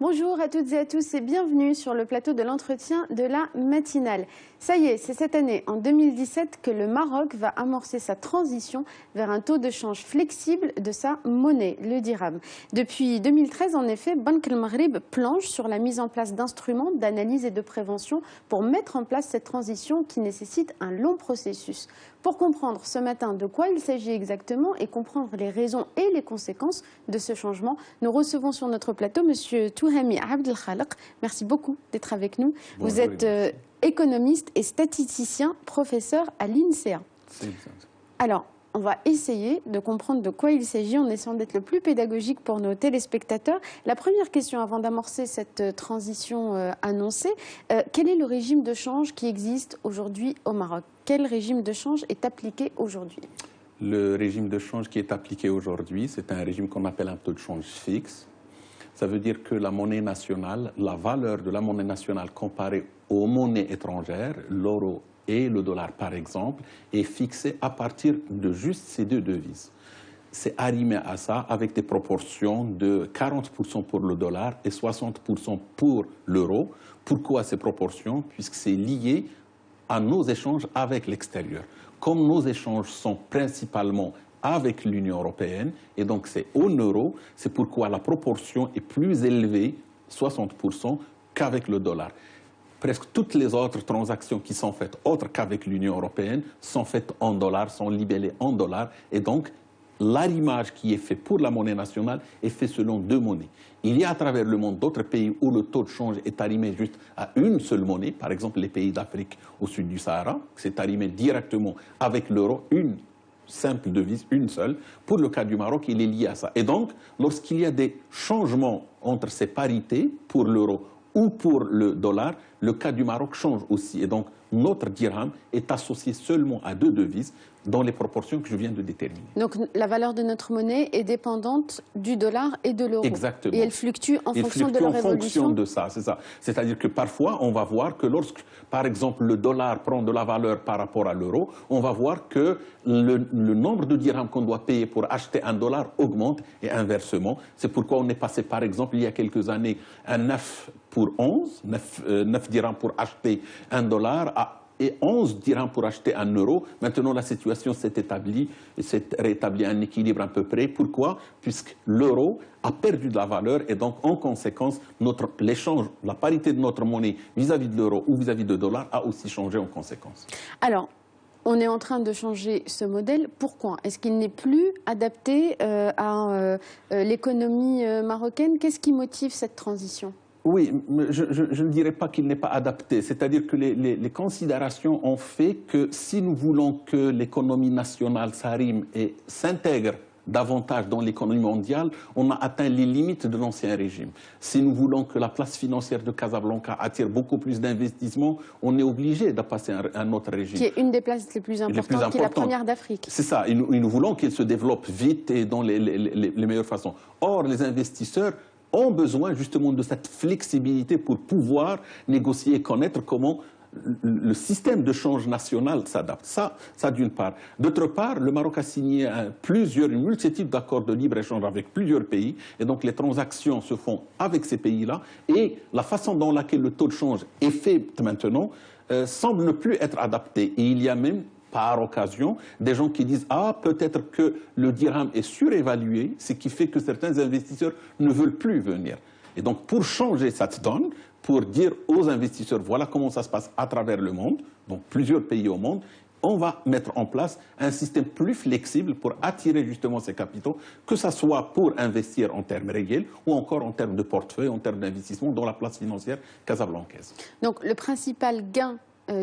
Bonjour à toutes et à tous et bienvenue sur le plateau de l'entretien de la matinale. Ça y est, c'est cette année, en 2017, que le Maroc va amorcer sa transition vers un taux de change flexible de sa monnaie, le dirham. Depuis 2013, en effet, Banque El Maghrib planche sur la mise en place d'instruments d'analyse et de prévention pour mettre en place cette transition qui nécessite un long processus. Pour comprendre ce matin de quoi il s'agit exactement et comprendre les raisons et les conséquences de ce changement, nous recevons sur notre plateau M. Touhami Abdelkhalek. Merci beaucoup d'être avec nous. Bonjour, vous êtes économiste et statisticien, professeur à l'INSEA. Alors, on va essayer de comprendre de quoi il s'agit en essayant d'être le plus pédagogique pour nos téléspectateurs. La première question avant d'amorcer cette transition annoncée, quel est le régime de change qui existe aujourd'hui au Maroc? Quel régime de change est appliqué aujourd'hui? Le régime de change qui est appliqué aujourd'hui, c'est un régime qu'on appelle un taux de change fixe. Ça veut dire que la monnaie nationale, la valeur de la monnaie nationale comparée aux monnaies étrangères, l'euro et le dollar par exemple, est fixée à partir de juste ces deux devises. C'est arrimé à ça avec des proportions de 40% pour le dollar et 60% pour l'euro. Pourquoi ces proportions? Puisque c'est lié à nos échanges avec l'extérieur. Comme nos échanges sont principalement avec l'Union européenne, et donc c'est en euros, c'est pourquoi la proportion est plus élevée, 60%, qu'avec le dollar. Presque toutes les autres transactions qui sont faites autres qu'avec l'Union européenne sont faites en dollars, sont libellées en dollars, et donc l'arrimage qui est fait pour la monnaie nationale est fait selon deux monnaies. Il y a à travers le monde d'autres pays où le taux de change est arrimé juste à une seule monnaie, par exemple les pays d'Afrique au sud du Sahara, c'est arrimé directement avec l'euro, une simple devise, une seule. Pour le cas du Maroc, il est lié à ça. Et donc, lorsqu'il y a des changements entre ces parités pour l'euro ou pour le dollar, le cas du Maroc change aussi. Et donc, notre dirham est associé seulement à deux devises dans les proportions que je viens de déterminer. Donc, la valeur de notre monnaie est dépendante du dollar et de l'euro. Exactement. Et elle fluctue en fonction de leur évolution. En fonction de ça, c'est ça. C'est-à-dire que parfois, on va voir que lorsque, par exemple, le dollar prend de la valeur par rapport à l'euro, on va voir que le nombre de dirhams qu'on doit payer pour acheter un dollar augmente et inversement. C'est pourquoi on est passé, par exemple, il y a quelques années, à 9 pour 11, 9 dirhams pour acheter un dollar, et 11 dirhams pour acheter un euro. Maintenant, la situation s'est établie, s'est rétabli un équilibre à peu près. Pourquoi? Puisque l'euro a perdu de la valeur et donc, en conséquence, l'échange, la parité de notre monnaie vis-à-vis de l'euro ou vis-à-vis de dollar a aussi changé en conséquence. Alors, on est en train de changer ce modèle. Pourquoi? Est-ce qu'il n'est plus adapté à l'économie marocaine? Qu'est-ce qui motive cette transition? Oui, je ne dirais pas qu'il n'est pas adapté. C'est-à-dire que les considérations ont fait que si nous voulons que l'économie nationale s'arrime et s'intègre davantage dans l'économie mondiale, on a atteint les limites de l'ancien régime. Si nous voulons que la place financière de Casablanca attire beaucoup plus d'investissements, on est obligé de passer à un autre régime. Qui est une des places les plus importantes, qui est la première d'Afrique. C'est ça. Et nous voulons qu'elle se développe vite et dans les meilleures façons. Or, les investisseurs ont besoin justement de cette flexibilité pour pouvoir négocier et connaître comment le système de change national s'adapte. Ça d'une part. D'autre part, le Maroc a signé une multitude d'accords de libre-échange avec plusieurs pays, et donc les transactions se font avec ces pays-là, et la façon dans laquelle le taux de change est fait maintenant semble ne plus être adapté. Et il y a même par occasion, des gens qui disent « Ah, peut-être que le dirham est surévalué, ce qui fait que certains investisseurs ne veulent plus venir. » Et donc, pour changer cette donne, pour dire aux investisseurs « Voilà comment ça se passe à travers le monde, donc plusieurs pays au monde, on va mettre en place un système plus flexible pour attirer justement ces capitaux, que ce soit pour investir en termes réels ou encore en termes de portefeuille, en termes d'investissement dans la place financière casablancaise. » Donc, le principal gain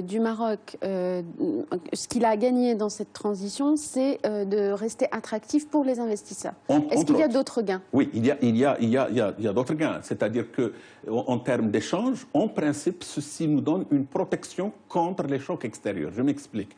du Maroc, ce qu'il a gagné dans cette transition, c'est de rester attractif pour les investisseurs. Est-ce qu'il y a d'autres gains? Oui, il y a d'autres gains. C'est-à-dire qu'en termes d'échange, en principe, ceci nous donne une protection contre les chocs extérieurs. Je m'explique.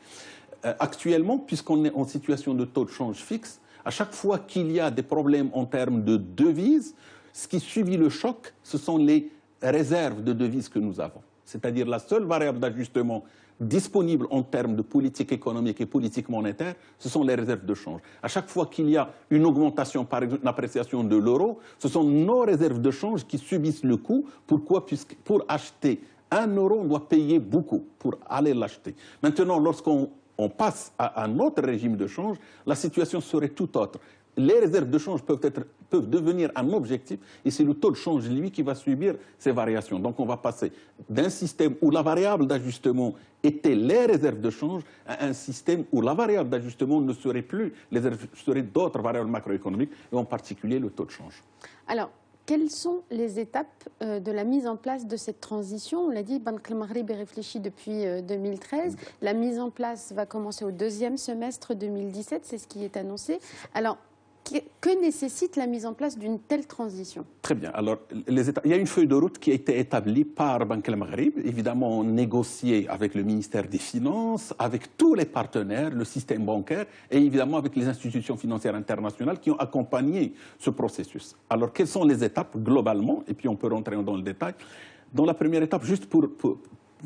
Actuellement, puisqu'on est en situation de taux de change fixe, à chaque fois qu'il y a des problèmes en termes de devises, ce qui subit le choc, ce sont les réserves de devises que nous avons. c'est-à-dire la seule variable d'ajustement disponible en termes de politique économique et politique monétaire, ce sont les réserves de change. À chaque fois qu'il y a une augmentation, par exemple, une appréciation de l'euro, ce sont nos réserves de change qui subissent le coût. Pourquoi? Puisque pour acheter 1 euro, on doit payer beaucoup pour aller l'acheter. Maintenant, lorsqu'on passe à un autre régime de change, la situation serait tout autre. Les réserves de change peuvent devenir un objectif et c'est le taux de change, lui, qui va subir ces variations. Donc on va passer d'un système où la variable d'ajustement était les réserves de change à un système où la variable d'ajustement ne serait plus les réserves, serait d'autres variables macroéconomiques et en particulier le taux de change. Alors, quelles sont les étapes de la mise en place de cette transition? On l'a dit, Banque El Maghreb est réfléchi depuis 2013. La mise en place va commencer au 2e semestre 2017, c'est ce qui est annoncé. Alors, que nécessite la mise en place d'une telle transition? Très bien. Alors, il y a une feuille de route qui a été établie par Banque El Maghreb, évidemment négociée avec le ministère des Finances, avec tous les partenaires, le système bancaire et évidemment avec les institutions financières internationales qui ont accompagné ce processus. Alors, quelles sont les étapes globalement? Et puis, on peut rentrer dans le détail. Dans la première étape, juste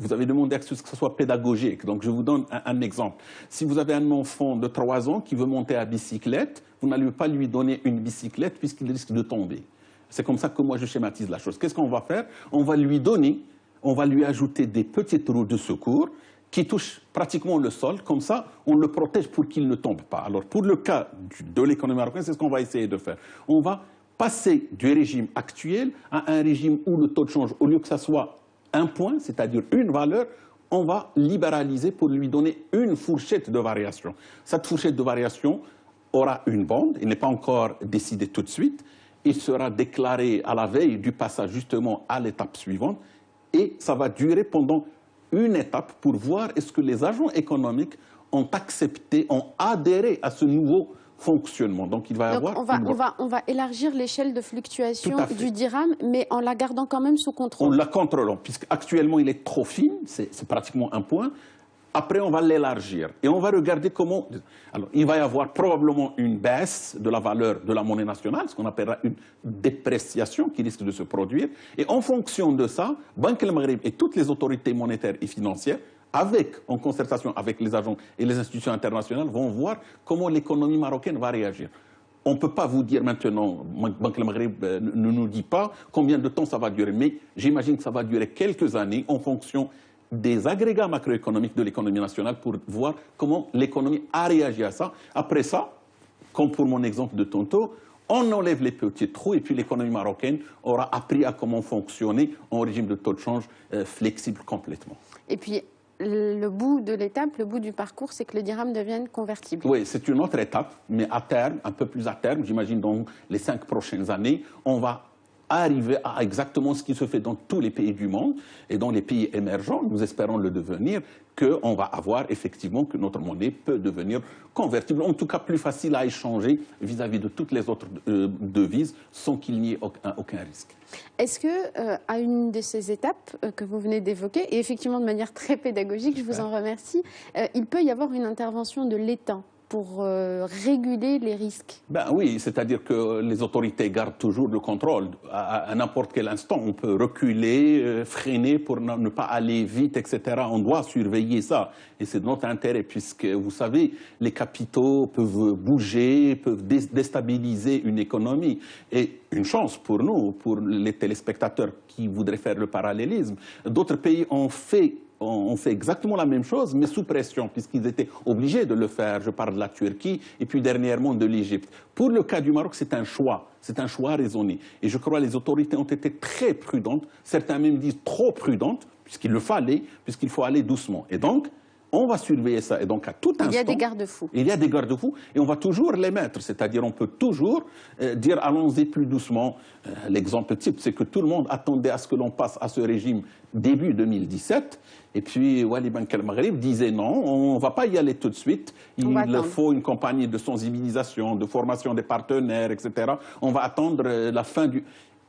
vous avez demandé que ce soit pédagogique, donc je vous donne un exemple. Si vous avez un enfant de 3 ans qui veut monter à bicyclette, vous n'allez pas lui donner une bicyclette puisqu'il risque de tomber. C'est comme ça que moi je schématise la chose. Qu'est-ce qu'on va faire? On va lui ajouter des petites roues de secours qui touchent pratiquement le sol, comme ça on le protège pour qu'il ne tombe pas. Alors pour le cas de l'économie marocaine, c'est ce qu'on va essayer de faire. On va passer du régime actuel à un régime où le taux de change, au lieu que ça soit un point, c'est-à-dire une valeur, on va libéraliser pour lui donner une fourchette de variation. Cette fourchette de variation aura une bande, il n'est pas encore décidé tout de suite, il sera déclaré à la veille du passage justement à l'étape suivante et ça va durer pendant une étape pour voir est-ce que les agents économiques ont accepté, ont adhéré à ce nouveau fonctionnement. Donc, il va y avoir on va élargir l'échelle de fluctuation du dirham, mais en la gardant quand même sous contrôle. En la contrôlant, puisqu'actuellement, il est trop fin, c'est pratiquement un point. Après, on va l'élargir et on va regarder comment... Alors, il va y avoir probablement une baisse de la valeur de la monnaie nationale, ce qu'on appellera une dépréciation qui risque de se produire. Et en fonction de ça, Banque El Maghreb et toutes les autorités monétaires et financières en concertation avec les agents et les institutions internationales, vont voir comment l'économie marocaine va réagir. On ne peut pas vous dire maintenant, Banque El Maghreb ne nous dit pas combien de temps ça va durer, mais j'imagine que ça va durer quelques années en fonction des agrégats macroéconomiques de l'économie nationale pour voir comment l'économie a réagi à ça. Après ça, comme pour mon exemple de tantôt, on enlève les petits trous et puis l'économie marocaine aura appris à comment fonctionner en régime de taux de change flexible complètement. Et puis, le bout de l'étape, le bout du parcours, c'est que le dirham devienne convertible. Oui, c'est une autre étape, mais à terme, un peu plus à terme, j'imagine dans les 5 prochaines années, on va arriver à exactement ce qui se fait dans tous les pays du monde et dans les pays émergents, nous espérons le devenir, qu'on va avoir effectivement que notre monnaie peut devenir convertible, en tout cas plus facile à échanger vis-à-vis de toutes les autres devises sans qu'il n'y ait aucun risque. Est-ce que, à une de ces étapes que vous venez d'évoquer, et effectivement de manière très pédagogique, je vous en remercie, il peut y avoir une intervention de l'État pour réguler les risques? Ben oui, c'est-à-dire que les autorités gardent toujours le contrôle. À n'importe quel instant, on peut reculer, freiner pour ne pas aller vite, etc. On doit surveiller ça. Et c'est de notre intérêt, puisque, vous savez, les capitaux peuvent bouger, peuvent déstabiliser une économie. Et une chance pour nous, pour les téléspectateurs qui voudraient faire le parallélisme, d'autres pays ont fait exactement la même chose, mais sous pression, puisqu'ils étaient obligés de le faire. Je parle de la Turquie et puis dernièrement de l'Égypte. Pour le cas du Maroc, c'est un choix raisonné. Et je crois que les autorités ont été très prudentes, certains même disent trop prudentes, puisqu'il le fallait, puisqu'il faut aller doucement. Et donc, on va surveiller ça. Et donc, à tout instant... Il y a des garde-fous. Il y a des garde-fous et on va toujours les mettre. C'est-à-dire, on peut toujours dire allons-y plus doucement. L'exemple type, c'est que tout le monde attendait à ce que l'on passe à ce régime début 2017. Et puis, Wali Banque El Maghreb disait non, on ne va pas y aller tout de suite. Il faut une campagne de sensibilisation, de formation des partenaires, etc. On va attendre la fin du...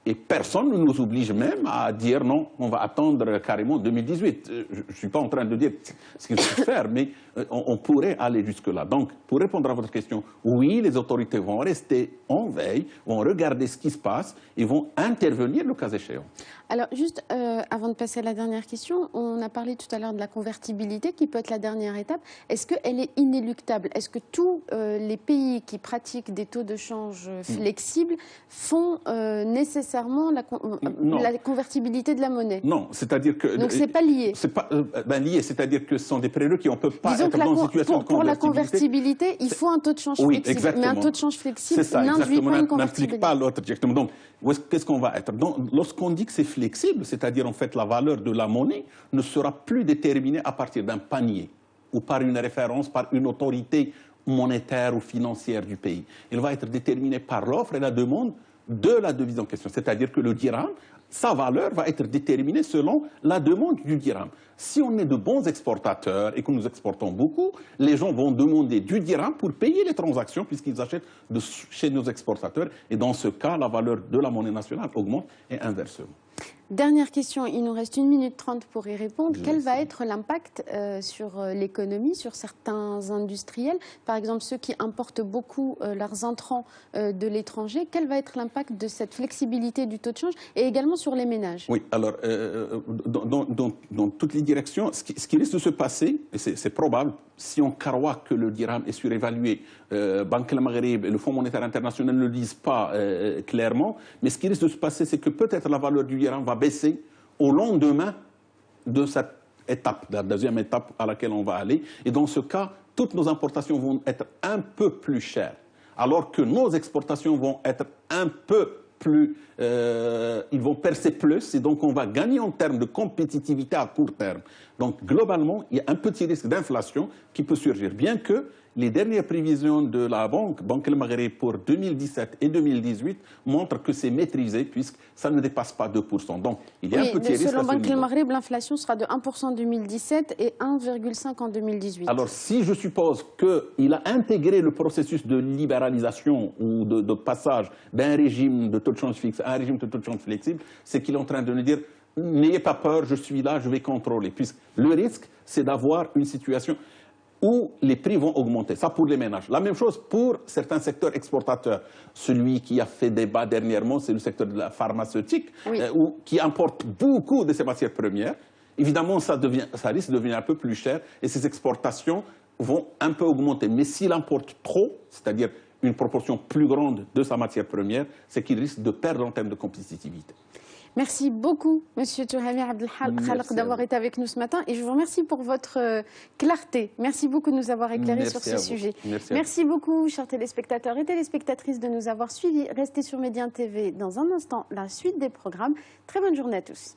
Et personne ne nous oblige même à dire non, on va attendre carrément 2018. Je ne suis pas en train de dire ce qu'il faut faire, mais on pourrait aller jusque-là. Donc, pour répondre à votre question, oui, les autorités vont rester en veille, vont regarder ce qui se passe et vont intervenir le cas échéant. Alors, juste avant de passer à la dernière question, on a parlé tout à l'heure de la convertibilité qui peut être la dernière étape. Est-ce qu'elle est inéluctable? Est-ce que tous les pays qui pratiquent des taux de change flexibles font nécessairement la convertibilité de la monnaie? Non, c'est-à-dire que... Donc, c'est pas lié. C'est pas lié, c'est-à-dire que ce sont des prérequis, on ne peut pas Disons être dans une situation de convertibilité. Pour la convertibilité, il faut un taux de change flexible. Exactement. Mais un taux de change flexible n'induit pas une convertibilité. N'implique pas l'autre directement. Donc, qu'est-ce qu'on va être? Lorsqu'on dit que c'est flexible, c'est-à-dire en fait la valeur de la monnaie ne sera plus déterminée à partir d'un panier ou par une référence, par une autorité monétaire ou financière du pays. Elle va être déterminée par l'offre et la demande de la devise en question. C'est-à-dire que le dirham, sa valeur va être déterminée selon la demande du dirham. Si on est de bons exportateurs et que nous exportons beaucoup, les gens vont demander du dirham pour payer les transactions puisqu'ils achètent chez nos exportateurs. Et dans ce cas, la valeur de la monnaie nationale augmente et inversement. Dernière question, il nous reste 1 minute 30 pour y répondre. Quel va être l'impact sur l'économie, sur certains industriels, par exemple ceux qui importent beaucoup leurs intrants de l'étranger? Quel va être l'impact de cette flexibilité du taux de change et également sur les ménages? Oui, alors dans toutes les directions, ce qui risque de se passer, et c'est probable, si on croit que le dirham est surévalué, Banque El Maghreb et le Fonds monétaire international ne le disent pas clairement, mais ce qui risque de se passer, c'est que peut-être la valeur du dirham va baisser au lendemain de cette étape, la deuxième étape à laquelle on va aller. Et dans ce cas, toutes nos importations vont être un peu plus chères, alors que nos exportations vont être un peu plus, ils vont percer plus, et donc on va gagner en termes de compétitivité à court terme. Donc globalement, il y a un petit risque d'inflation qui peut surgir, bien que les dernières prévisions de la Banque El Maghreb pour 2017 et 2018 montrent que c'est maîtrisé puisque ça ne dépasse pas 2%. Donc il y a un petit risque. Selon Banque El Maghreb, l'inflation sera de 1% en 2017 et 1,5% en 2018. Alors si je suppose qu'il a intégré le processus de libéralisation ou de passage d'un régime de taux de change fixe à un régime de taux de change flexible, c'est qu'il est en train de nous dire n'ayez pas peur, je suis là, je vais contrôler. Puisque le risque, c'est d'avoir une situation où les prix vont augmenter. Ça pour les ménages. La même chose pour certains secteurs exportateurs. Celui qui a fait débat dernièrement, c'est le secteur de la pharmaceutique, qui importe beaucoup de ces matières premières. Évidemment, ça risque de devenir un peu plus cher et ces exportations vont un peu augmenter. Mais s'il importe trop, c'est-à-dire une proportion plus grande de sa matière première, c'est qu'il risque de perdre en termes de compétitivité. Merci beaucoup, Monsieur Touhaimi Abdelkhalq, d'avoir été avec nous ce matin. Et je vous remercie pour votre clarté. Merci beaucoup de nous avoir éclairés sur ce sujet. Merci beaucoup, chers téléspectateurs et téléspectatrices, de nous avoir suivis. Restez sur Médien TV dans un instant, la suite des programmes. Très bonne journée à tous.